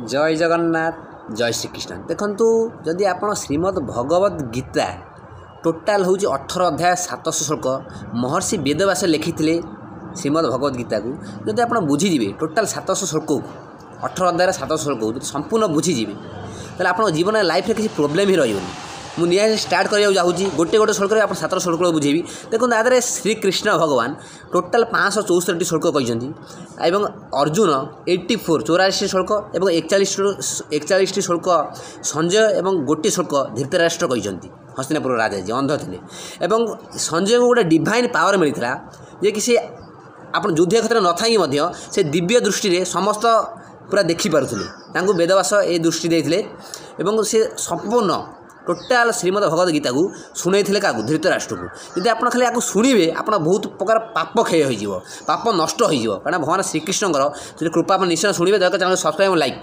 जय जगन्नाथ जय श्रीकृष्ण। देखु जदि आप श्रीमद् भगवद गीता टोटाल हूँ 18 अध्याय 700 श्लोक महर्षि वेदव्यास लिखी श्रीमद् भगवद गीता को जदि आप बुझीजे टोटाल 700 श्लोक को 18 अध्याय 700 श्लोक को संपूर्ण बुझीजे तो आप जीवन लाइफ में किसी प्रोब्लेम ही रही मुझे स्टार्ट करने जाऊँगी गोटे गोटे श्लोक आप 700 श्लोक बुझेबी। देखो आदि श्रीकृष्ण भगवान टोटाल 564 श्लोक कहते अर्जुन 84 84 श्लोक और 41 श्लोक संजय और गोटे श्लोक धृतराष्ट्र कहते हस्तिनापुर राजा जी अंध थे संजय को गोटे डिवाइन पावर मिलता जे कि सी आप युद्ध क्षेत्र न थी से दिव्य दृष्टि समस्त पूरा देखिपे वेदव्यास ये दृष्टि देते से संपूर्ण टोटाल श्रीमद् भगवद गीता को शुणई क्या धृतराष्ट्र को जब आप खाली आपको शुणे आप बहुत प्रकार पाप क्षय हो पाप नष्ट हो कारण भगवान श्रीकृष्ण कृपा आप निश्चय शुणे दया सब्सक्राइब लाइक।